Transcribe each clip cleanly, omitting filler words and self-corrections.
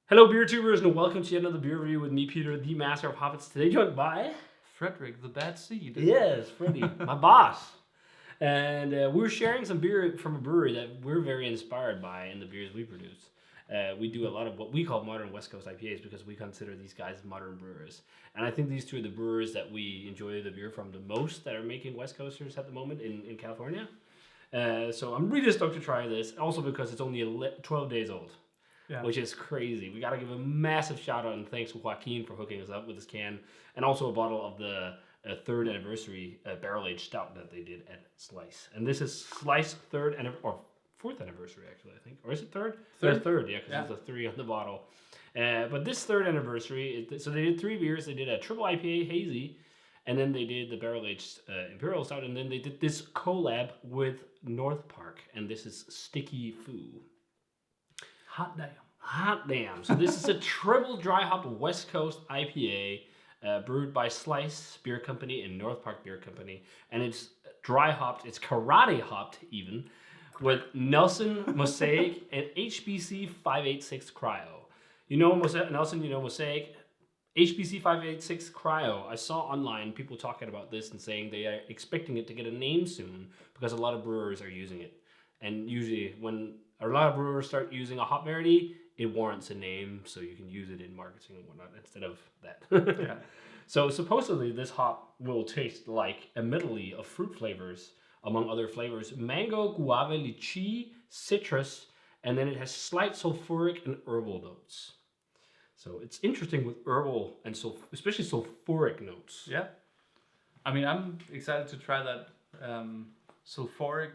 Hello, beer tubers, and welcome to yet another beer review with me, Peter, the master of hobbits. Today, joined by Frederick, the bad seed. yes, Freddie, my boss, and we're sharing some beer from a brewery that we're very inspired by in the beers we produce. We do a lot of what we call modern West Coast IPAs because we consider these guys modern brewers, and I think these two are the brewers that we enjoy the beer from the most that are making West Coasters at the moment in California. So I'm really stoked to try this, also because it's only 12 days old. Yeah. Which is crazy. We got to give a massive shout out and thanks to Joaquin for hooking us up with this can, and also a bottle of the third anniversary barrel aged stout that they did at Slice. And this is Slice or fourth anniversary actually, I think, or is it third? Third, yeah, because there's a 3 on the bottle. But this third anniversary, so they did 3 beers. They did a triple IPA hazy, and then they did the barrel aged imperial stout, and then they did this collab with North Park, and this is Sticky Foo. Hot damn. So this is a triple dry hopped West Coast IPA brewed by Slice Beer Company and North Park Beer Company. And it's dry hopped, it's karate hopped even, with Nelson Mosaic and HBC 586 Cryo. You know Nelson, you know Mosaic. HBC 586 Cryo. I saw online people talking about this and saying they are expecting it to get a name soon because a lot of brewers are using it. And usually when a lot of brewers start using a hop variety, it warrants a name so you can use it in marketing and whatnot instead of that. Yeah. So supposedly this hop will taste like a medley of fruit flavors, among other flavors: mango, guava, lychee, citrus, and then it has slight sulfuric and herbal notes. So it's interesting with herbal and especially sulfuric notes. Yeah. I mean, I'm excited to try that sulfuric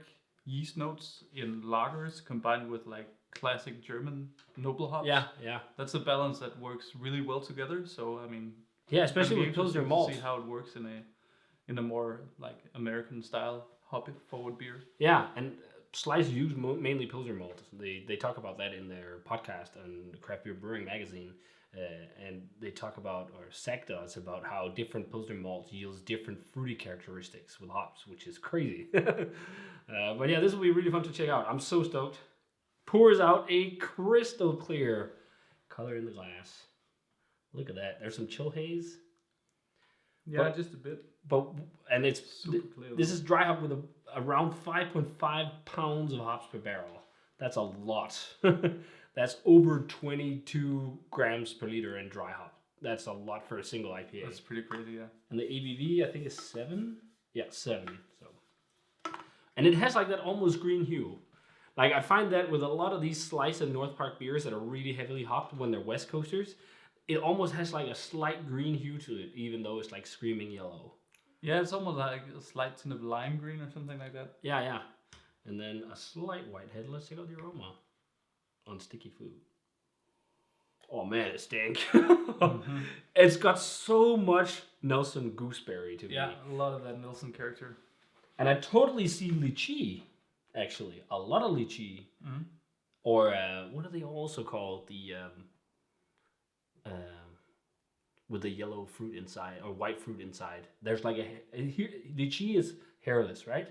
yeast notes in lagers combined with like classic German noble hops. Yeah. That's a balance that works really well together. So I mean, yeah, especially with Pilsner malt. See how it works in a more like American style hop forward beer. Yeah, and Slice use mainly Pilsner malt. They talk about that in their podcast and Craft Beer Brewing magazine, and they talk about, or Zach does, about how different Pilsner malt yields different fruity characteristics with hops, which is crazy. But yeah, this will be really fun to check out. I'm so stoked. Pours out a crystal clear color in the glass. Look at that. There's some chill haze. Yeah, just a bit. And it's super clear. This is dry hop with around 5.5 pounds of hops per barrel. That's a lot. That's over 22 grams per liter in dry hop. That's a lot for a single IPA. That's pretty crazy, yeah. And the ABV I think is 7. Yeah, 7. So, and it has like that almost green hue. Like I find that with a lot of these Slice and North Park beers that are really heavily hopped when they're West Coasters, it almost has like a slight green hue to it, even though it's like screaming yellow. Yeah, it's almost like a slight tint of lime green or something like that. Yeah. And then a slight white head. Let's check out the aroma on Sticky Food. Oh man, it stank. Mm-hmm. It's got so much Nelson gooseberry to me. Yeah, a lot of that Nelson character. And I totally see lychee, actually. A lot of lychee. Mm-hmm. Or what are they also called? The with the yellow fruit inside or white fruit inside. There's like lychee is hairless, right?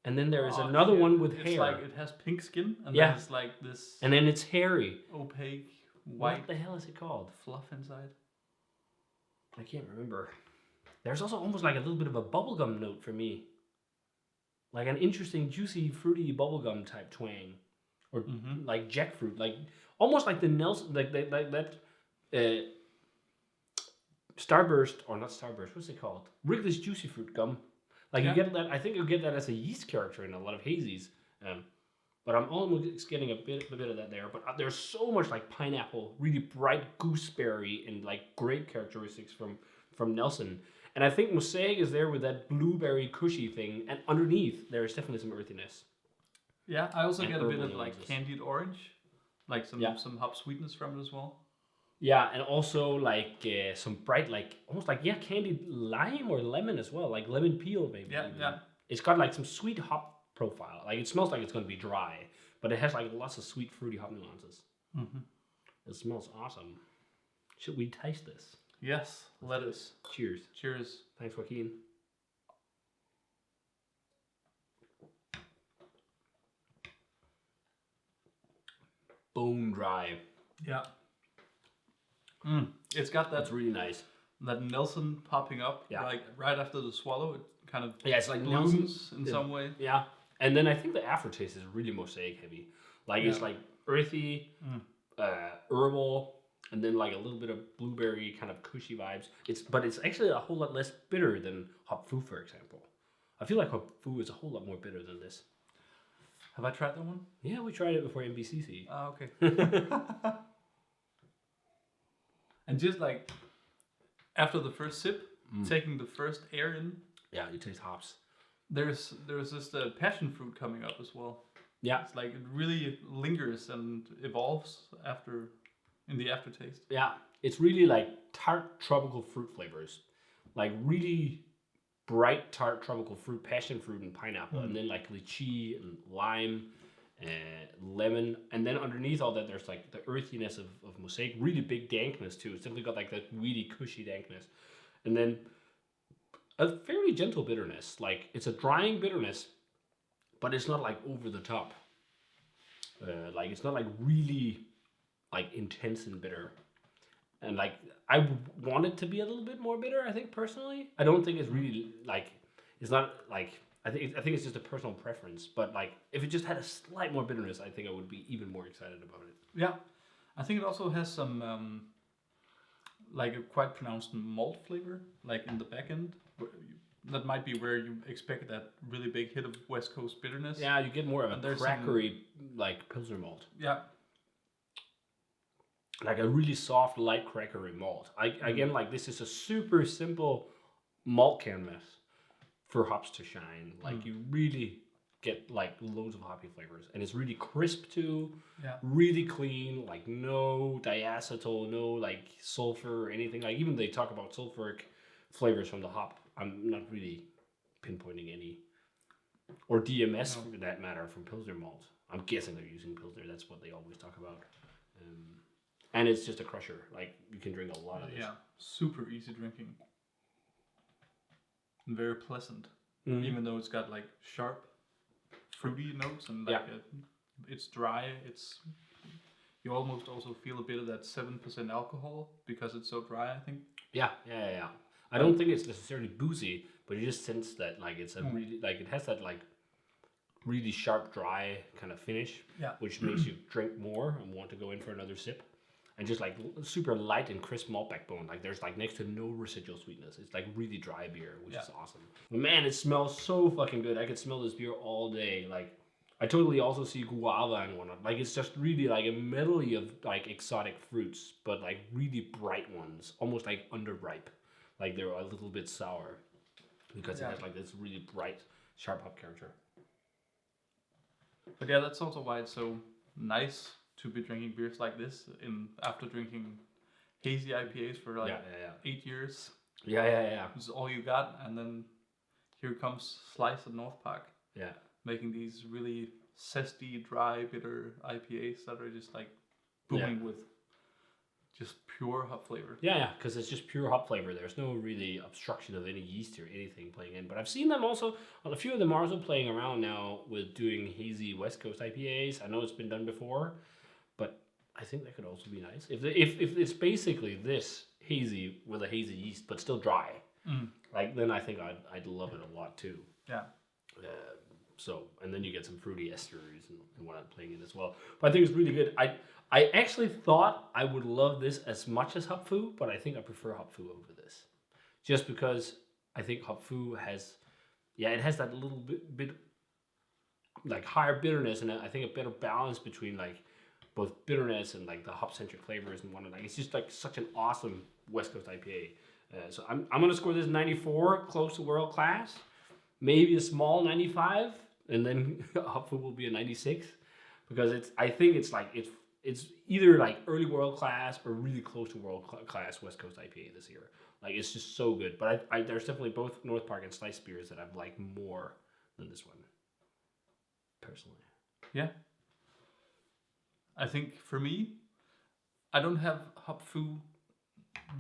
And then there is another one with hair. It's like it has pink skin, and then it's like this. And then it's hairy, opaque, white. What the hell is it called? Fluff inside. I can't remember. There's also almost like a little bit of a bubblegum note for me, like an interesting, juicy, fruity bubblegum type twang, or like jackfruit, like almost like the Nelson, like that. Starburst, or not Starburst, what's it called? Wrigley's Juicy Fruit gum. Like you get that, I think you get that as a yeast character in a lot of hazies. But I'm almost getting a bit of that there. But there's so much like pineapple, really bright gooseberry, and like grape characteristics from Nelson. And I think Mosaic is there with that blueberry cushy thing. And underneath, there is definitely some earthiness. Yeah, I also get a bit of like candied orange, like some hop sweetness from it as well. Yeah, and also like some bright, like almost like candied lime or lemon as well, like lemon peel maybe. Yeah. It's got like some sweet hop profile. Like it smells like it's going to be dry, but it has like lots of sweet fruity hop nuances. Mm-hmm. It smells awesome. Should we taste this? Yes, let us. Cheers. Cheers. Thanks, Joaquin. Bone dry. Yeah. It's got That's really nice. that Nelson popping up, Yeah. like right after the swallow. It kind of Yeah, it's like blooms in some way. Yeah, and then I think the aftertaste is really mosaic heavy. Like it's like earthy, herbal, and then like a little bit of blueberry kind of cushy vibes. But it's actually a whole lot less bitter than hop fu, for example. I feel like hop fu is a whole lot more bitter than this. Have I tried that one? Yeah, we tried it before MBCC. Ah, okay. And just like after the first sip, taking the first air in. Yeah, you taste hops. There's this passion fruit coming up as well. Yeah, It's like it really lingers and evolves in the aftertaste. yeah. It's really like tart tropical fruit flavors, like really bright tart tropical fruit, passion fruit and pineapple, and then like lychee and lime and lemon, and then underneath all that there's like the earthiness of mosaic, really big dankness too. It's definitely got like that weedy cushy dankness, and then a fairly gentle bitterness. Like it's a drying bitterness, but it's not like over the top. Like it's not like really like intense and bitter. And like I would want it to be a little bit more bitter. I think personally, I don't think it's really like it's not like I think it's just a personal preference. But like if it just had a slight more bitterness, I think I would be even more excited about it. Yeah, I think it also has some like a quite pronounced malt flavor, like in the back end. That might be where you expect that really big hit of West Coast bitterness. Yeah, you get more of And a there's crackery like Pilsner malt. Yeah. Like a really soft, light crackery malt. Again, like this is a super simple malt canvas for hops to shine. Like you really get like loads of hoppy flavors, and it's really crisp too. Yeah. Really clean. Like no diacetyl, no like sulfur or anything. Like even they talk about sulfuric flavors from the hop. I'm not really pinpointing any, or DMS for that matter from Pilsner malt. I'm guessing they're using Pilsner. That's what they always talk about. And it's just a crusher. Like you can drink a lot of this. Yeah, super easy drinking. And very pleasant, even though it's got like sharp, fruity notes and like it's dry. You almost also feel a bit of that 7% alcohol because it's so dry. I think. Yeah. I don't think it's necessarily boozy, but you just sense that like it's a really like it has that like really sharp, dry kind of finish, which makes you drink more and want to go in for another sip. And just like super light and crisp malt backbone. Like there's like next to no residual sweetness. It's like really dry beer, which is awesome. But man, it smells so fucking good. I could smell this beer all day. Like I totally also see guava and whatnot. Like it's just really like a medley of like exotic fruits, but like really bright ones, almost like underripe. Like they're a little bit sour because it has like this really bright, sharp hop character. But yeah, that's also why it's so nice to be drinking beers like this after drinking hazy IPAs for like 8 years. Yeah. This is all you got, and then here comes Slice at North Park. Yeah. Making these really zesty, dry, bitter IPAs that are just like booming with just pure hop flavor. Yeah, because it's just pure hop flavor. There's no really obstruction of any yeast or anything playing in. But I've seen them also, a few of them are also playing around now with doing hazy West Coast IPAs. I know it's been done before, but I think that could also be nice. If it's basically this hazy with a hazy yeast, but still dry, like then I think I'd love it a lot too. Yeah. And then you get some fruity esters and what I'm playing in as well. But I think it's really good. I actually thought I would love this as much as hop fu, but I think I prefer hop fu over this, just because I think hop fu has, it has that little bit like higher bitterness, and I think a better balance between like both bitterness and like the hop centric flavors and whatnot. Like it's just like such an awesome West Coast IPA. So I'm gonna score this 94, close to world class, maybe a small 95, and then hop fu will be a 96, because I think it's either like early world class or really close to world class West Coast IPA this year. Like it's just so good. But there's definitely both North Park and Slice beers that I've liked more than this one, personally. Yeah. I think for me, I don't have hop fu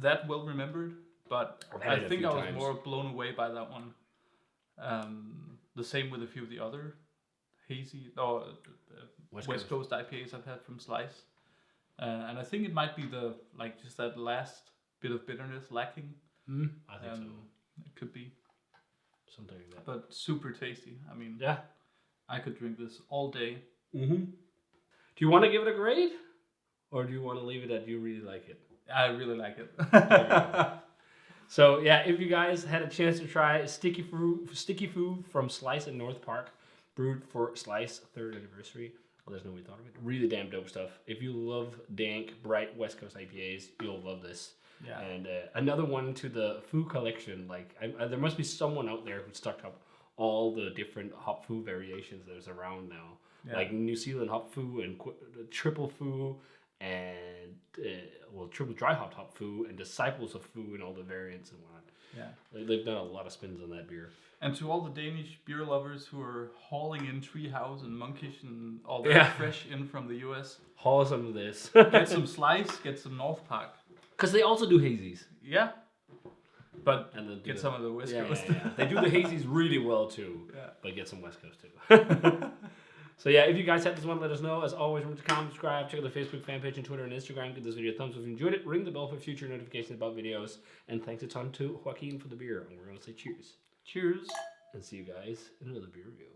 that well remembered, but I think I was more blown away by that one. The same with a few of the other hazy West Coast IPAs I've had from Slice. And I think it might be just that last bit of bitterness lacking. I think so. It could be something like that. But super tasty. I mean, yeah, I could drink this all day. Do you want to give it a grade, or do you want to leave it at you really like it? I really like it. So yeah, if you guys had a chance to try Sticky Foo from Slice in North Park, brewed for Slice 3rd anniversary, let us know what you thought of it. Really damn dope stuff. If you love dank, bright West Coast IPAs, you'll love this. Yeah. And another one to the Foo collection. Like there must be someone out there who stocked up all the different hop Foo variations there's around now. Yeah. Like New Zealand hop Foo and triple Foo and triple dry hopped hop Foo and disciples of Foo and all the variants and whatnot. Yeah, they've done a lot of spins on that beer. And to all the Danish beer lovers who are hauling in Treehouse and Monkish and all that fresh in from the US, haul some of this. Get some Slice, get some North Park. Because they also do hazies. Yeah. But get some of the West Coast. Yeah. They do the hazies really well too. Yeah. But get some West Coast too. So yeah, if you guys had this one, let us know. As always, remember to comment, subscribe, check out the Facebook fan page and Twitter and Instagram. Give this video a thumbs up if you enjoyed it. Ring the bell for future notifications about videos. And thanks a ton to Joaquin for the beer. And we're going to say cheers. Cheers. And see you guys in another beer review.